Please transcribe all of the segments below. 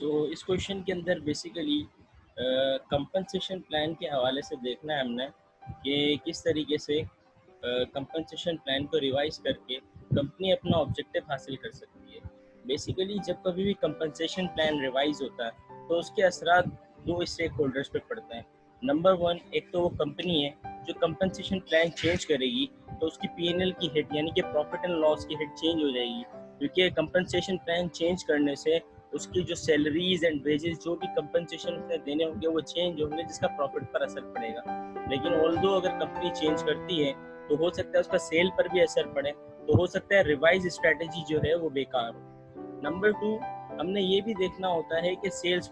इस क्वेश्चन के अंदर बेसिकली कंपनसेशन प्लान के हवाले से देखना है हमने कि किस तरीके से कंपनसेशन प्लान को रिवाइज करके कंपनी अपना ऑब्जेक्टिव हासिल कर सकती है। बेसिकली जब कभी भी कंपनसेशन प्लान रिवाइज होता है तो उसके असरात दो स्टेक होल्डर्स पे पड़ते हैं। नंबर वन, एक तो वो कंपनी है जो कंपनसेशन प्लान चेंज करेगी तो उसकी पीएनएल की हिट यानी कि प्रॉफिट एंड लॉस की हिट चेंज हो जाएगी, क्योंकि कंपनसेशन प्लान चेंज करने से उसकी जो सैलरीज एंड वेजेस जो भी कंपनसेशन देने होंगे वो चेंज होंगे, जिसका प्रॉफिट पर असर पड़ेगा। लेकिन ऑल्दो अगर कंपनी चेंज करती है तो हो सकता है उसका सेल पर भी असर पड़े, तो हो सकता है रिवाइज स्ट्रेटेजी जो है वो बेकार हो। नंबर टू, हमने ये भी देखना होता है कि सेल्स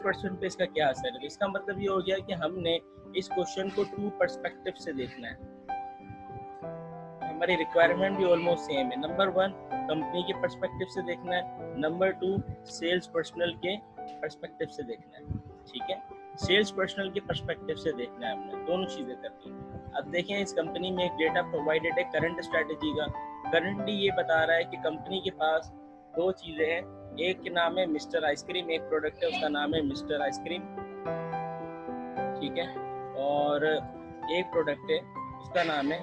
पर्सन पे इसका क्या असर है। तो इसका मतलब ये हो गया कि हमने इस क्वेश्चन को टू पर्सपेक्टिव से देखना है। हमारी रिक्वायरमेंट भी ऑलमोस्ट सेम है। नंबर वन, कंपनी के पर्सपेक्टिव से देखना है। नंबर टू, सेल्स पर्सनल के पर्सपेक्टिव से देखना है। ठीक है, सेल्स पर्सनल के पर्सपेक्टिव से देखना है, हमने दोनों चीज़ें करनी है। अब देखें, इस कंपनी में एक डेटा प्रोवाइडेड है करंट स्ट्रैटेजी का। करंटली ये बता रहा है कि कंपनी के पास दो चीज़ें हैं। एक के नाम है मिस्टर आइसक्रीम, एक प्रोडक्ट है उसका नाम है मिस्टर आइसक्रीम। ठीक है, और एक प्रोडक्ट है उसका नाम है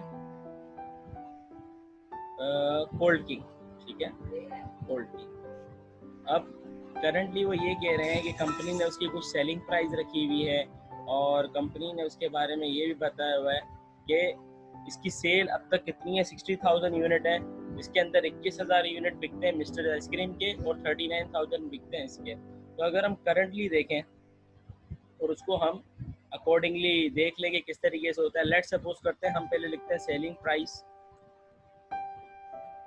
कोल्ड किंग। ठीक है, कोल्ड किंग। अब करंटली वो ये कह रहे हैं कि कंपनी ने उसकी कुछ सेलिंग प्राइस रखी हुई है और कंपनी ने उसके बारे में ये भी बताया हुआ है कि इसकी सेल अब तक कितनी है, 60,000 यूनिट है। इसके अंदर 21,000 यूनिट बिकते हैं मिस्टर आइसक्रीम के और 39,000 बिकते हैं इसके। तो अगर हम करंटली देखें और उसको हम अकॉर्डिंगली देख लेंगे किस तरीके से होता है। लेट्स सपोज करते हैं, हम पहले लिखते हैं सेलिंग प्राइस।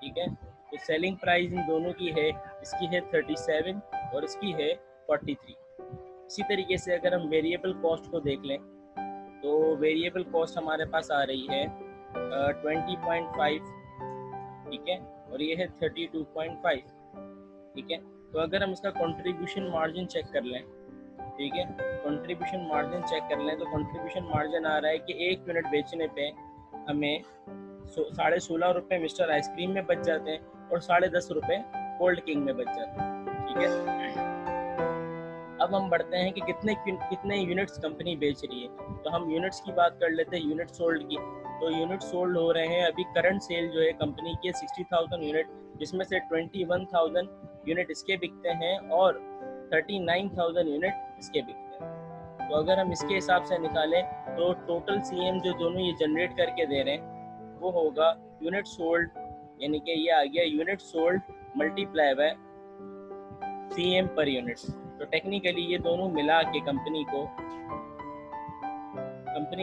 ठीक है, तो सेलिंग प्राइस इन दोनों की है, इसकी है 37 और इसकी है 43। इसी तरीके से अगर हम वेरिएबल कॉस्ट को देख लें तो वेरिएबल कॉस्ट हमारे पास आ रही है 20.5। ठीक है, और ये है 32.5। ठीक है, तो अगर हम इसका कंट्रीब्यूशन मार्जिन चेक कर लें, ठीक है, कंट्रीब्यूशन मार्जिन चेक कर लें तो कंट्रीब्यूशन मार्जिन आ रहा है कि 1 यूनिट बेचने पे हमें 16.5 रुपये मिस्टर आइसक्रीम में बच जाते हैं और 10.5 रुपये कोल्ड किंग में बच जाते हैं। ठीक है, अब हम बढ़ते हैं कि कितने यूनिट्स कंपनी बेच रही है। तो हम यूनिट्स की बात कर लेते हैं, यूनिट सोल्ड की। तो यूनिट सोल्ड हो रहे हैं अभी करंट सेल जो है कंपनी की 60,000 यूनिट, जिसमें से 21,000 यूनिट इसके बिकते हैं और 39,000 यूनिट इसके बिकते हैं। तो अगर हम इसके हिसाब से निकालें तो टोटल सीएम जो दोनों ये जनरेट करके दे रहे हैं वो होगा यूनिट सोल्ड, यानी कि ये आ गया unit sold multiply by CM per unit. तो टेक्निकली ये दोनों मिला के कंपनी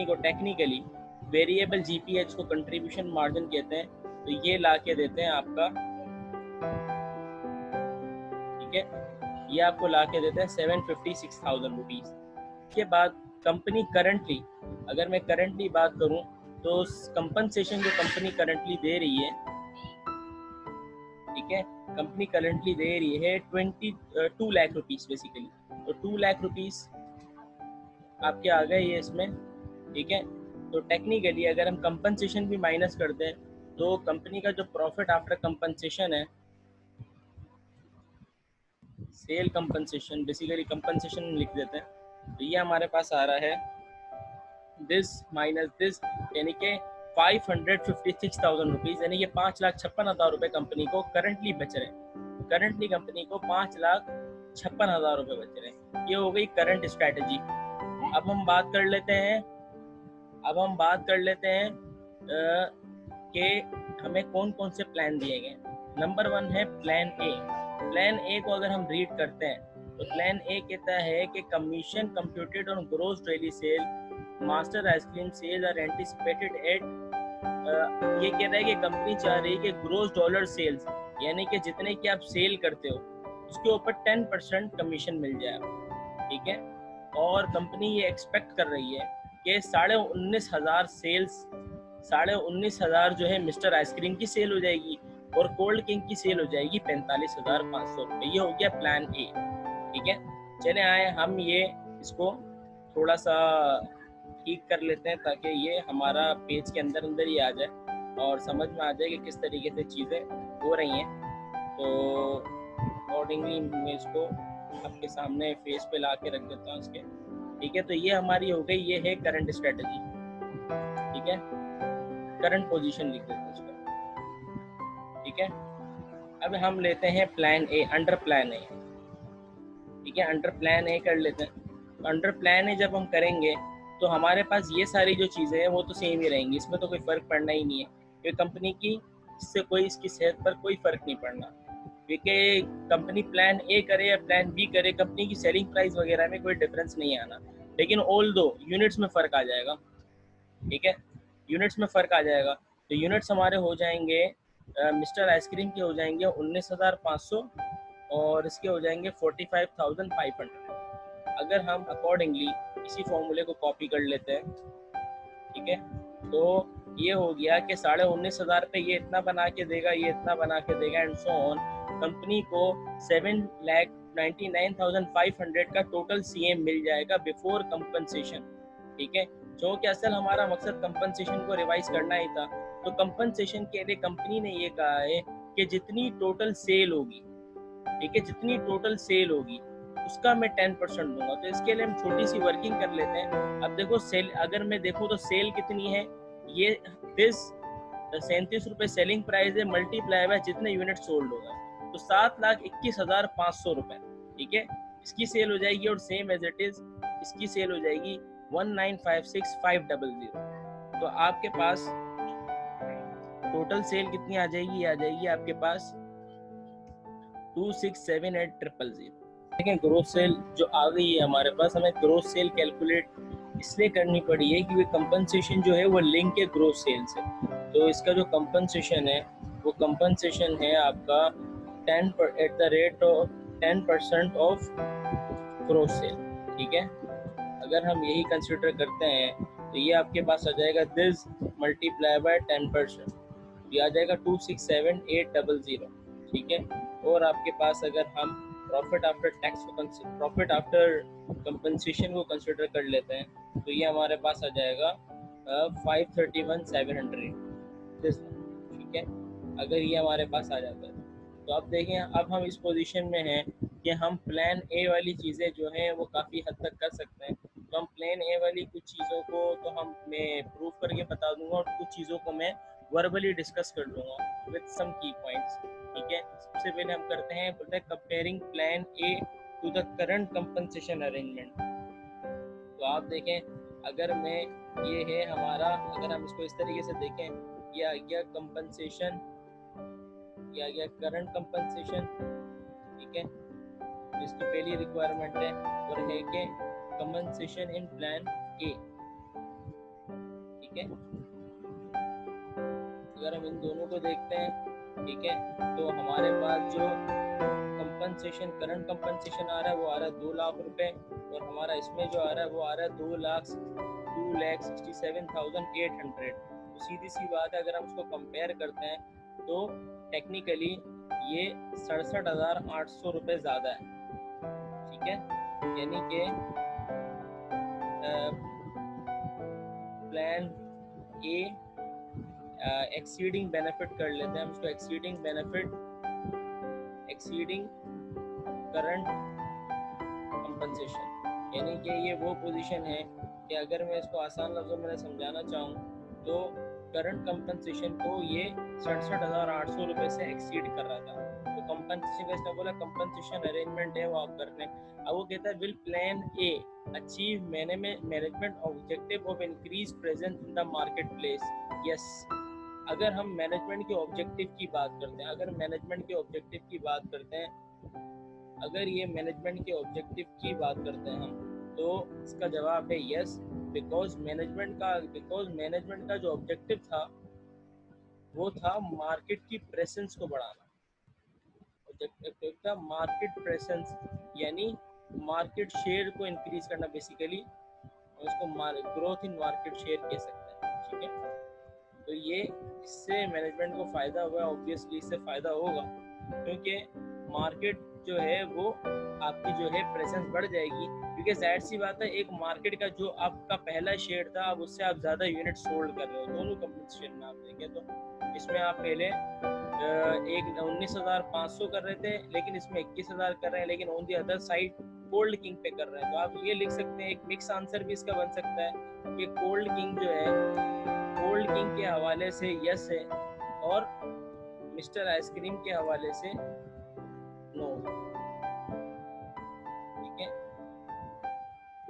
को टेक्निकली वेरिएबल जीपीएच को कंट्रीब्यूशन मार्जिन कहते हैं। तो ये ला के देते हैं आपका, ठीक है, ये आपको ला के देते हैं 756,000 रुपीज़। के बाद कंपनी करंटली, अगर मैं करंटली बात करूं तो कंपनसेशन जो कंपनी करंटली दे रही है, ठीक है, कंपनी करंटली दे रही है 2 लाख रुपीज़ बेसिकली। तो 2 लाख रुपीज़ आपके आ गए ये इसमें। ठीक है, तो टेक्निकली अगर हम कंपनसेशन भी माइनस कर दें तो कंपनी का जो प्रॉफिट आफ्टर कंपनसेशन है, सेल कंपनसेशन, बेसिकली कंपनसेशन लिख देते हैं, तो ये हमारे पास आ रहा है दिस माइनस दिस, यानी कि 556,000 रुपीज़, यानी कि 5,56,000 रुपये कंपनी को करंटली बच रहे हैं। करंटली कंपनी को 5,56,000 रुपये बच रहे हैं। ये हो गई करंट स्ट्रैटेजी। अब हम बात कर लेते हैं कि हमें कौन कौन से प्लान दिए गए। नंबर वन है प्लान ए। प्लान ए को अगर हम रीड करते हैं तो प्लान ए कहता है कि commission computed on gross daily sale master ice cream sale are anticipated at, ये कह रहा है कि कंपनी चाह रही है कि ग्रोस डॉलर सेल्स, यानी कि जितने की आप सेल करते हो उसके ऊपर 10% कमीशन मिल जाए। ठीक है, और कंपनी ये एक्सपेक्ट कर रही है कि 19,500 सेल्स, 19,500 जो है मिस्टर आइसक्रीम की सेल हो जाएगी और कोल्ड किंग की सेल हो जाएगी 45,500 रुपये। ये हो गया प्लान ए। ठीक है, चले आए हम ये इसको थोड़ा सा ठीक कर लेते हैं ताकि ये हमारा पेज के अंदर ही आ जाए और समझ में आ जाए कि किस तरीके से चीज़ें हो रही हैं। तो अकॉर्डिंगली मैं इसको आपके सामने फेस पे ला के रख देता हूँ इसके। ठीक है, तो ये हमारी हो गई, ये है करंट स्ट्रेटजी। ठीक है, करंट पोजीशन लिख देते हैं इसका। ठीक है, अब हम लेते हैं plan A, under plan A. ठीक है, अंडर प्लान ए कर लेते हैं। अंडर प्लान ए जब हम करेंगे तो हमारे पास ये सारी जो चीज़ें हैं वो तो सेम ही रहेंगी, इसमें तो कोई फ़र्क पड़ना ही नहीं है, क्योंकि कंपनी की इससे कोई इसकी सेहत पर कोई फ़र्क नहीं पड़ना, क्योंकि कंपनी प्लान ए करे या प्लान बी करे, कंपनी की सेलिंग प्राइस वगैरह में कोई डिफरेंस नहीं आना, लेकिन ऑल दो यूनिट्स में फ़र्क आ जाएगा। ठीक है, यूनिट्स में फ़र्क आ जाएगा। तो यूनिट्स हमारे हो जाएंगे, मिस्टर आइसक्रीम के हो जाएंगे 19,500 और इसके हो जाएंगे 45,500। अगर हम अकॉर्डिंगली इसी फॉर्मूले को कॉपी कर लेते हैं, ठीक है, तो ये हो गया कि 19,500 पे ये इतना बना के देगा, ये इतना बना के देगा, एंड सो ऑन। कंपनी को 7,99,500 का टोटल सीएम मिल जाएगा बिफोर कंपनसेशन। ठीक है, जो कि असल हमारा मकसद कंपनसेशन को रिवाइज करना ही था। तो कंपनसेशन के लिए कंपनी ने ये कहा है कि जितनी टोटल सेल होगी, ठीक है, जितनी टोटल सेल होगी उसका मैं 10% दूंगा। तो इसके लिए हम छोटी सी वर्किंग कर लेते हैं। अब देखो सेल, अगर मैं देखूँ तो सेल कितनी है, ये 37 रुपये सेलिंग प्राइस है, मल्टीप्लाई बाय जितने यूनिट सोल्ड होगा, तो 7,21,500 रुपये। ठीक है, इसकी सेल हो जाएगी, और सेम एज इट इज इसकी सेल हो जाएगी 19,56,500। तो आपके पास टोटल सेल कितनी आ जाएगी, आ जाएगी आपके पास 2,67,800। देखें ग्रोथ सेल जो आ गई है हमारे पास, हमें ग्रोथ सेल कैलकुलेट इसलिए करनी पड़ी है क्योंकि कंपनसेशन जो है वो लिंक है ग्रोथ सेल से। तो इसका जो कंपनसेशन है वो कंपनसेशन है आपका 10% ऑफ ग्रोथ सेल। ठीक है, अगर हम यही कंसिडर करते हैं तो ये आपके पास आ जाएगा दिस मल्टीप्लाई बाय 10%, ये आ जाएगा 2,67,800। ठीक है, और आपके पास अगर हम प्रॉफिट आफ्टर टैक्स को, प्रॉफिट आफ्टर कंपनसेशन को कंसिडर कर लेते हैं तो ये हमारे पास आ जाएगा 531,700। ठीक है, अगर ये हमारे पास आ जाता है तो अब देखें, अब हम इस पोजीशन में हैं कि हम प्लान ए वाली चीज़ें जो हैं वो काफ़ी हद तक कर सकते हैं। तो हम प्लान ए वाली कुछ चीज़ों को तो मैं प्रूव करके बता दूंगा, और कुछ चीज़ों को मैं वर्बली डिस्कस कर दूंगा विद सम की पॉइंट्स। ठीक है, सबसे पहले हम करते हैं comparing plan A to the current compensation arrangement. तो आप देखें, अगर मैं ये है हमारा, अगर हम इसको इस तरीके से देखें, ये आ गया कंपनसेशन, ये आ गया करंट कंपनसेशन। ठीक है, जिसकी पहली रिक्वायरमेंट है और है कि कंपनसेशन इन प्लान ए। ठीक है, अगर हम इन दोनों को देखते हैं, ठीक है, तो हमारे पास जो कंपनसेशन, करंट कंपनसेशन आ रहा है वो आ रहा है 2 लाख रुपए, और हमारा इसमें जो आ रहा है वो आ रहा है 2,67,800। तो सीधी सी बात है, अगर हम उसको कंपेयर करते हैं तो टेक्निकली ये 67,800 रुपये ज़्यादा है। ठीक है, यानी कि प्लान ए एक्सीडिंग बेनिफिट कर लेते हैं हम इसको, exceeding benefit, exceeding current compensation, यानी कि ये वो पोजीशन है कि अगर मैं इसको आसान लफ्ज़ों में समझाना चाहूँ तो करंट कंपनसेशन को ये 67,800 रुपये से एक्सीड कर रहा था। तो कंपनसेशन का इसका बोला कंपनसेशन अरेंजमेंट है वो आप कर रहे हैं। अब वो कहता है will plan A achieve management objective of increase presence in the market place. Yes, अगर हम मैनेजमेंट के ऑब्जेक्टिव की बात करते हैं, अगर मैनेजमेंट के ऑब्जेक्टिव की बात करते हैं, अगर ये मैनेजमेंट के ऑब्जेक्टिव की बात करते हैं हम, तो इसका जवाब है यस, बिकॉज मैनेजमेंट का जो ऑब्जेक्टिव था वो था मार्केट की प्रेजेंस को बढ़ाना। ऑब्जेक्टिव था मार्केट प्रेजेंस, यानी मार्केट शेयर को इंक्रीज करना बेसिकली, उसको ग्रोथ इन मार्केट शेयर कह सकते हैं। ठीक है, तो ये इससे मैनेजमेंट को फ़ायदा हुआ, ऑब्वियसली इससे फ़ायदा होगा क्योंकि मार्केट जो है वो आपकी जो है प्रेजेंस बढ़ जाएगी, क्योंकि जाहिर सी बात है एक मार्केट का जो आपका पहला शेयर था अब उससे आप ज़्यादा यूनिट सोल्ड कर रहे हो। दोनों कंपनसेशन में आप देखें तो इसमें आप पहले एक 19,500 कर रहे थे, लेकिन इसमें 21,000 कर रहे हैं, लेकिन on the other side cold king पे कर रहे हैं। तो आप ये लिख सकते हैं, एक मिक्स आंसर भी इसका बन सकता है कि कोल्ड किंग जो है, कोल्ड किंग के हवाले से यस है और मिस्टर आइसक्रीम के हवाले से नो। ठीक है।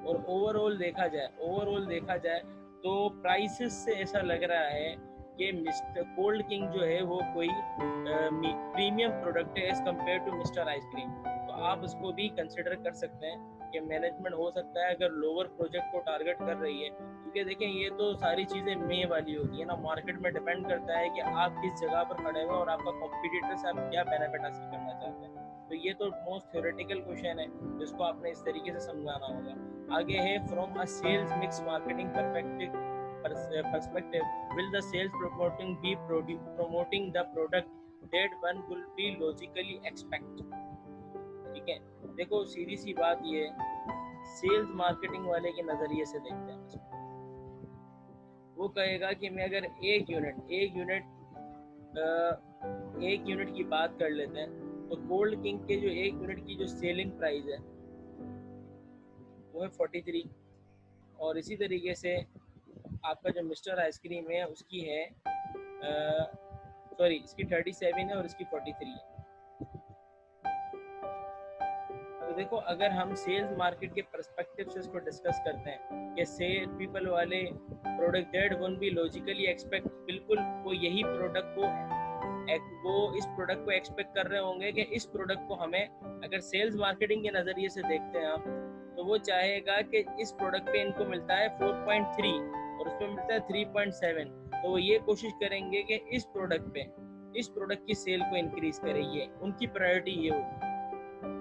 और ओवरऑल देखा जाए तो प्राइसेस से ऐसा लग रहा है कि मिस्टर कोल्ड किंग जो है वो कोई प्रीमियम प्रोडक्ट है as compare to mister ice cream. तो आप उसको भी कंसिडर कर सकते हैं कि मैनेजमेंट हो सकता है अगर लोअर प्रोजेक्ट को टारगेट कर रही है, क्योंकि देखें ये तो सारी चीज़ें मे वाली होती है ना, मार्केट में डिपेंड करता है कि आप किस जगह पर खड़े हुए और आपका कॉम्पिटिटर से आप क्या बेनिफिट हासिल करना चाहते हैं। तो ये तो मोस्ट थ्योरेटिकल क्वेश्चन है जिसको आपने इस तरीके से समझाना होगा। आगे है, from a sales mix marketing perspective, will the sales promoting be promoting the product that one will be logically expect। ठीक है। देखो सीधी सी बात ये सेल्स मार्केटिंग वाले के नजरिए से देखते हैं, वो कहेगा कि मैं अगर एक यूनिट की बात कर लेते हैं, तो कोल्ड किंग के जो एक यूनिट की जो सेलिंग प्राइस है वो है 43, और इसी तरीके से आपका जो मिस्टर आइसक्रीम है उसकी है इसकी 37 है और इसकी 43 है। तो देखो अगर हम सेल्स मार्केट के पर्सपेक्टिव से इसको डिस्कस करते हैं कि सेल पीपल वाले product that one be logically expect, बिल्कुल वो यही प्रोडक्ट को इस प्रोडक्ट को एक्सपेक्ट कर रहे होंगे कि इस प्रोडक्ट को हमें, अगर सेल्स मार्केटिंग के नज़रिए से देखते हैं आप, तो वो चाहेगा कि इस प्रोडक्ट पे इनको मिलता है 4.3 और उसमें मिलता है 3.7, तो वो ये कोशिश करेंगे कि इस प्रोडक्ट की सेल को इंक्रीज करें, ये उनकी प्रायोरिटी ये होगी।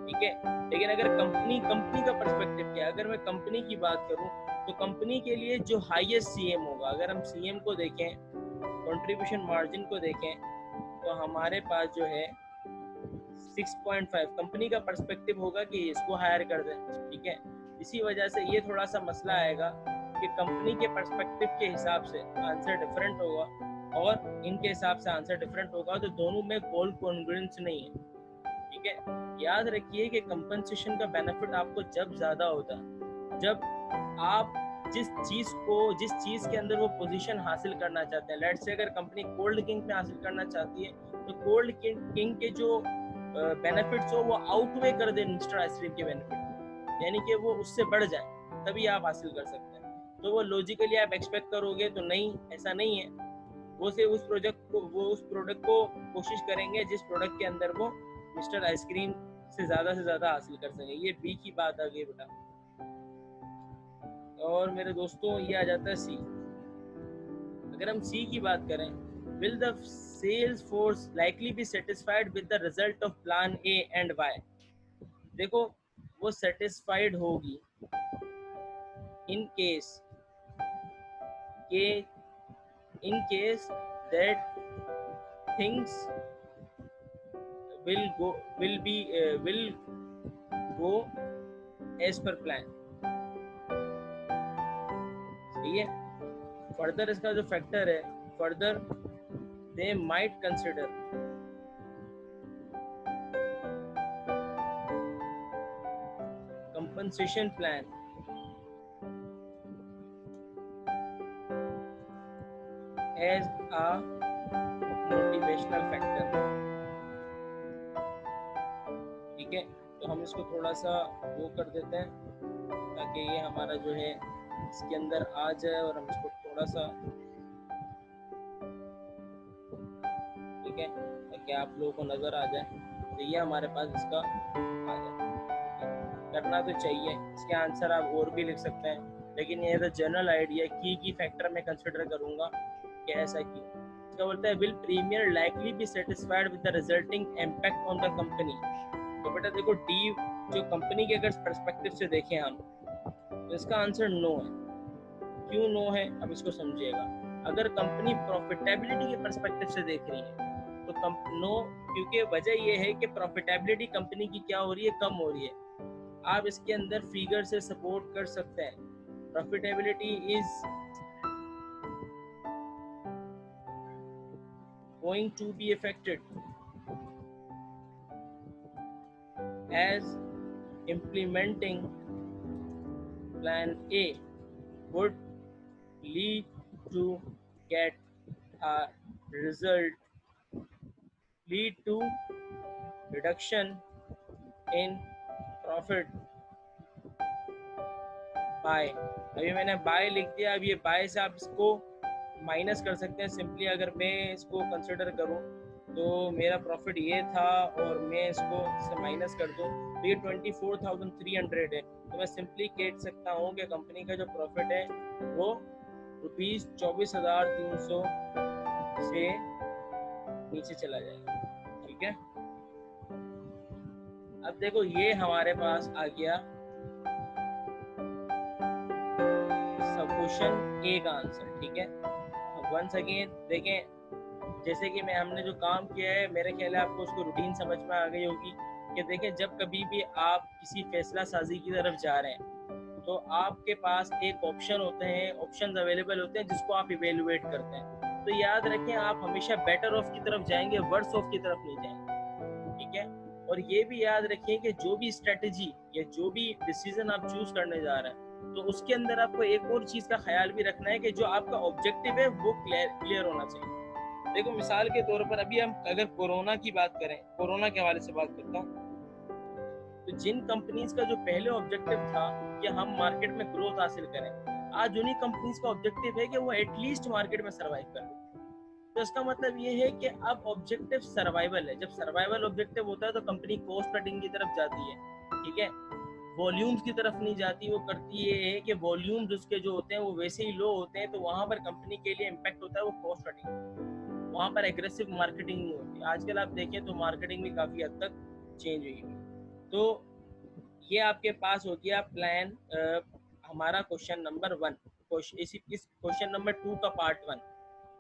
ठीक है। लेकिन अगर कंपनी का पर्सपेक्टिव क्या है, अगर मैं कंपनी की बात करूं तो कंपनी के लिए जो हाईएस्ट सीएम होगा, अगर हम सीएम को देखें, कंट्रीब्यूशन मार्जिन को देखें, तो हमारे पास जो है 6.5 कंपनी का पर्सपेक्टिव होगा कि इसको हायर कर दें। ठीक है। इसी वजह से ये थोड़ा सा मसला आएगा कि कंपनी के पर्सपेक्टिव के हिसाब से आंसर डिफरेंट होगा और इनके हिसाब से आंसर डिफरेंट होगा, तो दोनों में गोल कॉन्ग्रुएंस नहीं है। ठीक है। याद रखिए कि कंपनसेशन का बेनिफिट आपको जब ज्यादा होता है जब आप जिस चीज के अंदर वो पोजीशन हासिल करना चाहते हैं। लेट्स से अगर कंपनी कोल्ड किंग में हासिल करना चाहती है तो कोल्ड किंग के जो बेनिफिट्स हो वो आउटवे कर दे मिस्टर आइसक्रीम के बेनिफिट, यानी कि वो उससे बढ़ जाए, तभी आप हासिल कर सकते हैं। तो वो लॉजिकली आप एक्सपेक्ट करोगे तो नहीं, ऐसा नहीं है। वो सिर्फ उस प्रोडक्ट को कोशिश करेंगे जिस प्रोडक्ट के अंदर वो मिस्टर आइसक्रीम से ज्यादा हासिल कर सके। ये बी की बात आ गई बेटा। और मेरे दोस्तों ये आ जाता है सी। अगर हम सी की बात करें, will the sales force likely be satisfied with the result of plan A and Y। देखो वो satisfied होगी in case that things will go as per plan। सही है। फर्दर इसका जो फैक्टर है, further they might consider compensation plan as a motivational factor. ठीक है। तो हम इसको थोड़ा सा वो कर देते हैं ताकि ये हमारा जो है इसके अंदर आ जाए और हम इसको थोड़ा सा, ठीक है, ताकि आप लोगों को नजर आ जाए। तो ये हमारे पास इसका आ जाए। करना तो चाहिए, इसके आंसर आप और भी लिख सकते हैं, लेकिन ये जनरल आइडिया की फैक्टर में कंसिडर करूंगा कि ऐसा क्यों। इसका बोलता है will premier likely be satisfied with the resulting impact on the company. तो बेटा देखो डी जो कंपनी के अगर पर्सपेक्टिव से देखें हम, तो इसका आंसर नो है। क्यों नो है, अब इसको समझिएगा। अगर कंपनी प्रॉफिटेबिलिटी के पर्सपेक्टिव से देख रही है तो नो, क्योंकि वजह ये है कि प्रॉफिटेबिलिटी कंपनी की क्या हो रही है, कम हो रही है। आप इसके अंदर फिगर से सपोर्ट कर सकते हैं। Profitability is going to be affected as implementing plan A would lead to get a result lead to reduction in profit by. अभी मैंने बाय लिख दिया। अब ये बाय से आप इसको माइनस कर सकते हैं सिंपली। अगर मैं इसको कंसिडर करूं तो मेरा प्रॉफिट ये था और मैं इसको से माइनस कर दूं तो ये 24,300 है। तो मैं सिंपली कह सकता हूं कि कंपनी का जो प्रॉफिट है वो ₹24,300 से नीचे चला जाएगा। ठीक है, अब देखो ये हमारे पास आ गया क्वेश्चन ए का आंसर। ठीक है, अब वंस अगेन देखें, जैसे कि हमने जो काम किया है, मेरे ख्याल है आपको उसको रूटीन समझ में आ गई होगी कि देखें, जब कभी भी आप किसी फैसला साजी की तरफ जा रहे हैं तो आपके पास एक ऑप्शन होते हैं, ऑप्शंस अवेलेबल होते हैं जिसको आप इवेलुएट करते हैं। तो याद रखें, आप हमेशा बेटर ऑफ की तरफ जाएंगे, वर्स ऑफ की तरफ नहीं जाएंगे। ठीक है, और ये भी याद रखिए कि जो भी स्ट्रेटजी या जो भी डिसीजन आप चूज करने जा रहे हैं तो उसके अंदर आपको एक और चीज का ख्याल भी रखना है कि जो आपका ऑब्जेक्टिव है वो क्लियर होना चाहिए। देखो, मिसाल के तौर पर अभी हम अगर कोरोना की बात करें, कोरोना के हवाले से बात करता हूँ, तो जिन कंपनीज का जो पहले ऑब्जेक्टिव था कि हम मार्केट में ग्रोथ हासिल करें, आज उन्हीं कंपनीज का ऑब्जेक्टिव है कि वो एटलीस्ट मार्केट में सर्वाइव करें। तो इसका मतलब ये है कि अब ऑब्जेक्टिव सर्वाइवल है। जब सर्वाइवल ऑब्जेक्टिव होता है तो कंपनी कॉस्ट कटिंग की तरफ जाती है। ठीक है, वॉल्यूम्स की तरफ नहीं जाती। वो करती ये है कि वॉल्यूम्स उसके जो होते हैं वो वैसे ही लो होते हैं, तो वहां पर कंपनी के लिए इम्पैक्ट होता है वो कॉस्ट कटिंग। वहां पर एग्रेसिव मार्केटिंग नहीं होती। आजकल आप देखें तो मार्केटिंग भी काफी हद तक चेंज हुई है। तो ये आपके पास हो गया प्लान हमारा क्वेश्चन नंबर 1। इस क्वेश्चन नंबर 2 का पार्ट 1।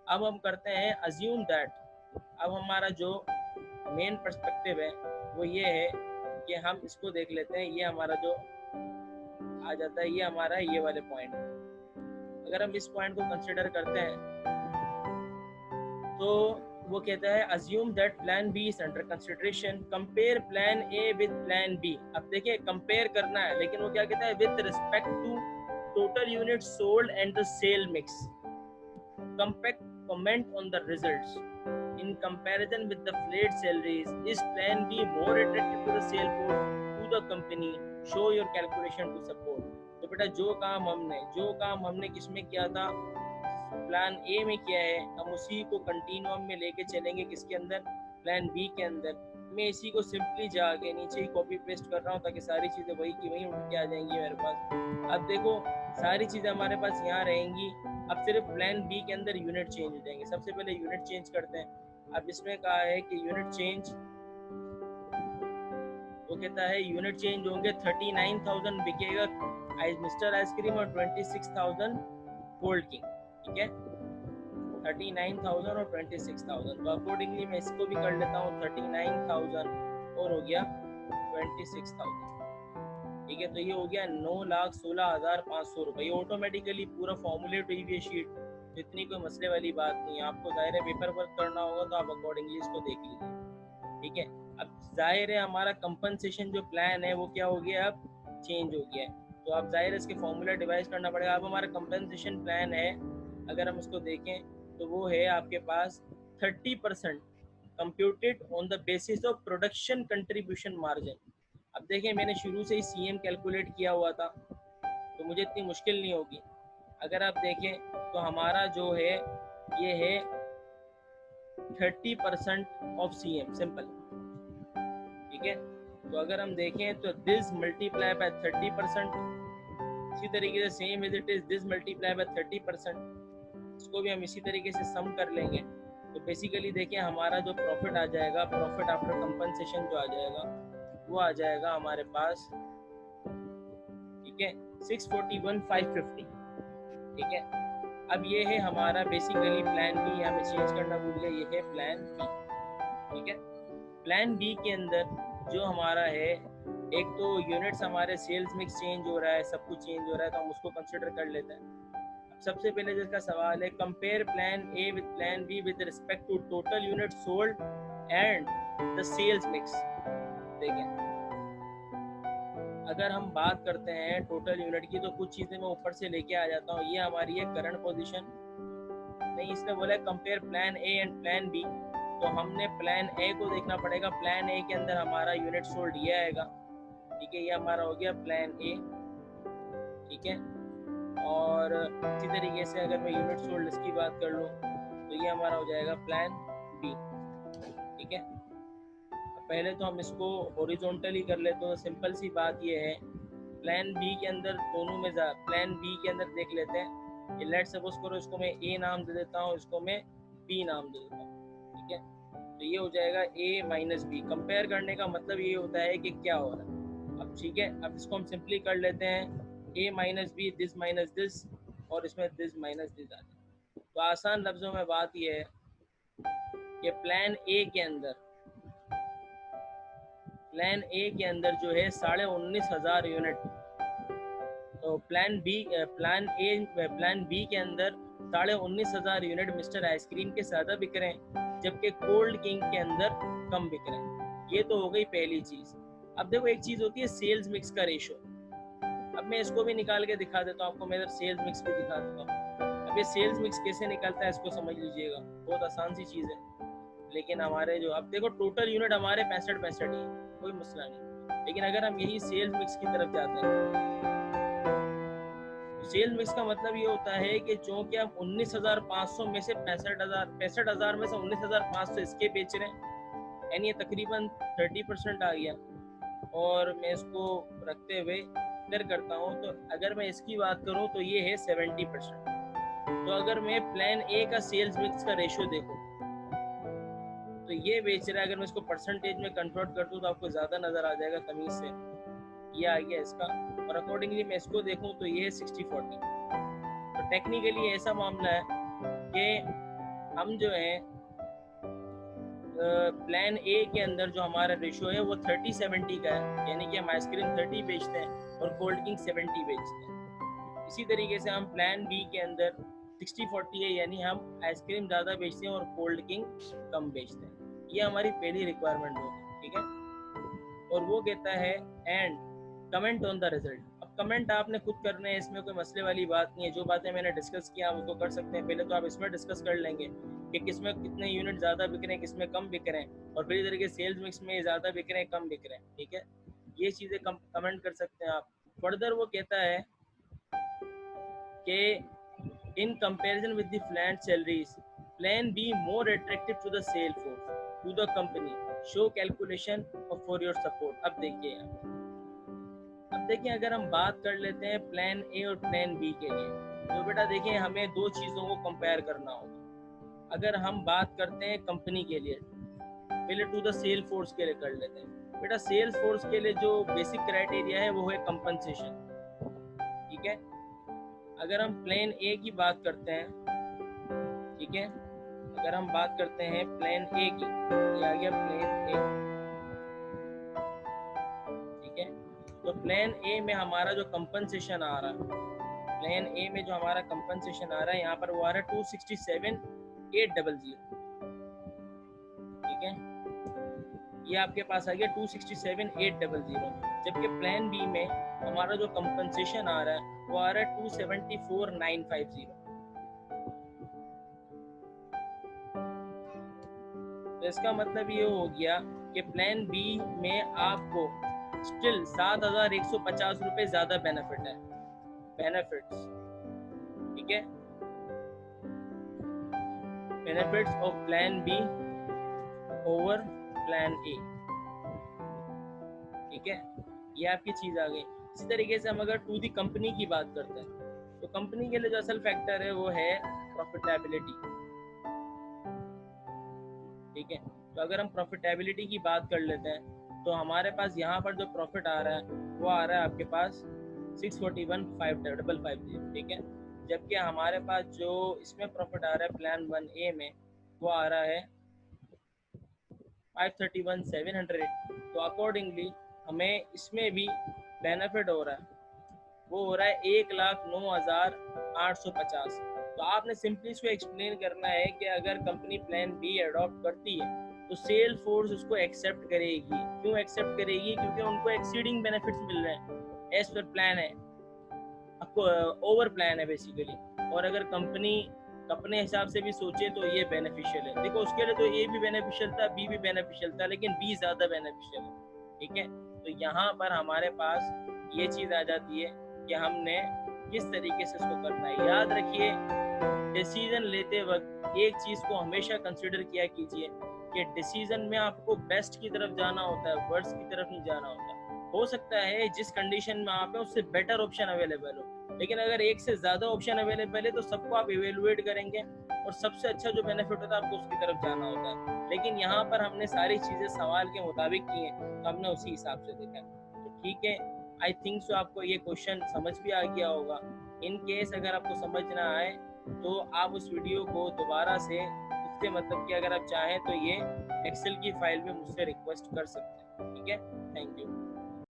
अब हम करते हैं अज्यूम दैट। अब हमारा जो मेन पर्सपेक्टिव है वो ये है कि हम इसको देख लेते हैं। ये हमारा जो आ जाता है, ये हमारा ये वाले पॉइंट। अगर हम इस पॉइंट को कंसिडर करते हैं तो वो कहता है assume that plan B is under consideration, compare plan A with plan B. अब देखिए, कंपेयर करना है, लेकिन वो क्या कहता है, with respect to total unit sold and the sale mix, comment on the results in comparison with the flat salaries. Is plan B more attractive to the sale force, to the company? Show your calculation to support. तो बेटा जो काम हमने किसमें किया था, plan A में किया है, हम उसी को कंटिन्यूम में लेके चलेंगे किसके अंदर, प्लान बी के अंदर। मैं इसी को सिंपली जाके नीचे ही कॉपी पेस्ट कर रहा हूँ ताकि सारी चीज़ें वही की वही उठ के आ जाएंगी मेरे पास। अब देखो, सारी चीज़ें हमारे पास यहाँ रहेंगी। अब सिर्फ प्लान बी के अंदर यूनिट चेंज हो जाएंगे। सबसे पहले यूनिट चेंज करते हैं। अब इसमें कहा है कि यूनिट चेंज, वो कहता है यूनिट चेंज होंगे 39,000 बिकेगा मिस्टर आइसक्रीम और 26,000 कोल्ड किंग। ठीक है, 39,000 और 26,000। तो अकॉर्डिंगली मैं इसको भी कर लेता हूँ 39,000 और हो गया 26,000। ठीक है, तो ये हो गया 9,16,500 रुपये। ये ऑटोमेटिकली पूरा फॉर्मुलेट हुई हुई शीट, इतनी कोई मसले वाली बात नहीं है। आपको जाहिर है पेपर वर्क करना होगा तो आप अकॉर्डिंगली इसको देख लीजिए। ठीक है, अब जाहिर है हमारा कंपनसेशन जो प्लान है वो क्या हो गया, अब चेंज हो गया है। तो आप जाहिर है इसके फॉर्मूला डिवाइस करना पड़ेगा। अब हमारा कंपनसेशन प्लान है, अगर हम इसको देखें तो वो है आपके पास 30% computed on the basis of production contribution margin. अब देखें, मैंने शुरू से ही सीएम कैलकुलेट किया हुआ था तो मुझे इतनी मुश्किल नहीं होगी। अगर आप देखें तो हमारा जो है ये है 30% ऑफ सीएम, सिंपल। ठीक है, तो अगर हम देखें तो दिस मल्टीप्लाई बाय 30%, इसी तरीके से same as it is this multiply by 30%, इसको भी हम इसी तरीके से सम कर लेंगे। तो बेसिकली देखिए हमारा जो प्रॉफिट आ जाएगा, प्रॉफिट आफ्टर कंपनसेशन जो आ जाएगा वो आ जाएगा हमारे पास, ठीक है, 641,550। ठीक है, अब ये है हमारा बेसिकली प्लान बी, यहाँ में चेंज करना भूल गया, ये है प्लान बी। ठीक है, प्लान बी के अंदर जो हमारा है, एक तो यूनिट्स हमारे सेल्स मिक्स चेंज हो रहा है, सब कुछ चेंज हो रहा है, तो हम उसको कंसिडर कर लेते हैं। सबसे पहले जिसका सवाल है, compare plan A with plan B with respect to total unit sold and the sales mix. देखें, अगर हम बात करते हैं टोटल यूनिट की तो कुछ चीज़ें मैं ऊपर से लेके आ जाता हूँ। ये हमारी है करंट पोजीशन, नहीं इसने बोला है compare plan A and plan B, तो हमने प्लान ए को देखना पड़ेगा। प्लान ए के अंदर हमारा यूनिट सोल्ड ये आएगा, ठीक है, ये हमारा हो गया प्लान ए, ठीक है। और इसी तरीके से अगर मैं यूनिट सोल्ड इसकी बात कर लूँ तो ये हमारा हो जाएगा प्लान बी, ठीक है। पहले तो हम इसको हॉरिजॉन्टली कर लेते हैं। तो सिंपल सी बात ये है, प्लान बी के अंदर दोनों में प्लान बी के अंदर देख लेते हैं। ये लेट सपोज करो, इसको मैं ए नाम दे देता हूँ, इसको मैं बी नाम दे देता हूँ, ठीक है। तो ये हो जाएगा ए माइनस बी। कंपेयर करने का मतलब ये होता है कि क्या हो रहा है। अब ठीक है, अब इसको हम सिंपली कर लेते हैं, A minus B, this minus this, और इसमें दिस माइनस दिस आ जाए। तो आसान लफ्जों में बात ये है कि प्लान ए के अंदर जो है 19,500 यूनिट, तो प्लान बी के अंदर 19,500 यूनिट मिस्टर आइसक्रीम के ज़्यादा बिक रहे हैं, जबकि कोल्ड किंग के अंदर कम बिक रहे हैं। ये तो हो गई पहली चीज़। अब देखो, एक चीज़ होती है सेल्स मिक्स का रेशो। अब मैं इसको भी निकाल के दिखा देता हूँ आपको, मैं इधर सेल्स मिक्स भी दिखा देता हूँ। अब ये सेल्स मिक्स कैसे निकलता है इसको समझ लीजिएगा, बहुत आसान सी चीज़ है। लेकिन हमारे जो, अब देखो टोटल यूनिट हमारे 65 ही है, कोई मसला नहीं। लेकिन अगर हम यही सेल्स मिक्स की तरफ जाते हैं, तो सेल्स मिक्स का मतलब ये होता है कि चूँकि हम 19,500 में से 65,000 में से 19,500 इसके बेच रहे हैं, यानी ये तकरीबन 30% आ गया। और मैं इसको रखते हुए इधर करता हूँ, तो अगर मैं इसकी बात करूँ तो ये है 70%। तो अगर मैं प्लान ए का सेल्स मिक्स का रेशियो देखूँ तो ये बेच रहा है, अगर मैं इसको परसेंटेज में कन्वर्ट कर दूँ तो आपको ज़्यादा नज़र आ जाएगा तमीज़ से, ये आ गया इसका। और अकॉर्डिंगली मैं इसको देखूँ तो ये है 60-40। तो टेक्निकली ऐसा मामला है कि हम जो है प्लान ए के अंदर जो हमारा रेशो है वो 30-70 का है, यानी कि हम आइसक्रीम 30 बेचते हैं और कोल्ड किंग 70 बेचते हैं। इसी तरीके से हम प्लान बी के अंदर 60-40 है, यानी हम आइसक्रीम ज़्यादा बेचते हैं और कोल्ड किंग कम बेचते हैं। ये हमारी पहली रिक्वायरमेंट होगी, ठीक है। और वो कहता है and comment on the result. अब कमेंट आपने खुद करने हैं, इसमें कोई मसले वाली बात नहीं है। जो बातें मैंने डिस्कस किया आप उसको कर सकते हैं। पहले तो आप इसमें डिस्कस कर लेंगे कि किसमें कितने यूनिट ज़्यादा बिक रहे हैं, किसमें कम बिक रहे हैं, और फिर इधर के सेल्स मिक्स में ज़्यादा बिक रहे हैं, कम बिक रहे हैं, ठीक है। ये चीज़ें कमेंट कर सकते हैं आप। फर्दर वो कहता है कि in comparison with the flat salaries, plan B more attractive to the sale force to the company, show calculation for your support. अब देखिए अगर हम बात कर लेते हैं प्लान ए और प्लान बी के लिए, तो बेटा देखिए हमें दो चीज़ों को कंपेयर करना होगा। अगर हम बात करते हैं कंपनी के लिए, पहले टू द सेल फोर्स के लिए कर लेते हैं। बेटा सेल्स फोर्स के लिए जो बेसिक क्राइटेरिया है वो है कंपनसेशन, ठीक है। अगर हम प्लान ए की बात करते हैं, ठीक है, अगर हम बात करते हैं प्लान ए की, ये आ गया प्लान ए, ठीक है। तो प्लान ए में हमारा जो कंपनसेशन आ रहा है, प्लान ए में जो हमारा कंपनसेशन आ रहा है यहाँ पर वो आ रहा है 267,800, ठीक है। ये आपके पास आ गया 267,800, जबकि प्लान बी में हमारा जो कंपनसेशन आ रहा है वो आ रहा है 274,950। तो इसका मतलब ये हो गया कि प्लान बी में आपको स्टिल 7,150 रुपये ज़्यादा बेनिफिट है, बेनिफिट्स, ठीक है। Benefits of plan B over plan A, ठीक है। ये आपकी चीज़ आ गई। इसी तरीके से हम अगर टू दी कंपनी की बात करते हैं, तो कंपनी के लिए जो असल फैक्टर है वो है प्रॉफिटेबिलिटी, ठीक है। तो अगर हम प्रॉफिटेबिलिटी की बात कर लेते हैं तो हमारे पास यहाँ पर जो प्रॉफिट आ रहा है वो आ रहा है आपके पास 641,550, ठीक है। जबकि हमारे पास जो इसमें प्रॉफिट आ रहा है प्लान 1A में वो आ रहा है 531,700। तो अकॉर्डिंगली हमें इसमें भी बेनिफिट हो रहा है, वो हो रहा है 1,09,850। तो आपने सिंपली इसको एक्सप्लेन करना है कि अगर कंपनी प्लान बी अडॉप्ट करती है तो सेल फोर्स उसको एक्सेप्ट करेगी। क्यों एक्सेप्ट करेगी? क्योंकि उनको एक्सीडिंग बेनिफिट्स मिल रहे हैं, एज पर प्लान है, आपको ओवर प्लान है बेसिकली। और अगर कंपनी अपने हिसाब से भी सोचे तो ये बेनिफिशियल है। देखो उसके लिए तो ए भी बेनिफिशियल था, बी भी बेनिफिशियल था, लेकिन बी ज़्यादा बेनिफिशियल है। ठीक है, तो यहाँ पर हमारे पास ये चीज़ आ जाती है कि हमने किस तरीके से इसको करना है। याद रखिए, डिसीजन लेते वक्त एक चीज़ को हमेशा कंसिडर किया कीजिए कि डिसीजन में आपको बेस्ट की तरफ जाना होता है, वर्स्ट की तरफ नहीं जाना होता। हो सकता है जिस कंडीशन में आप हैं उससे बेटर ऑप्शन अवेलेबल हो, लेकिन अगर एक से ज़्यादा ऑप्शन अवेलेबल है तो सबको आप इवेलुएट करेंगे और सबसे अच्छा जो बेनिफिट होता है आपको उसकी तरफ जाना होता है। लेकिन यहाँ पर हमने सारी चीज़ें सवाल के मुताबिक की हैं, तो हमने उसी हिसाब से देखा। तो ठीक है, आई थिंक सो आपको ये क्वेश्चन समझ भी आ गया होगा। इन केस अगर आपको समझ ना आए तो आप उस वीडियो को दोबारा से, उससे मतलब कि अगर आप चाहें तो ये एक्सेल की फाइल में मुझसे रिक्वेस्ट कर सकते हैं। ठीक है, थैंक यू।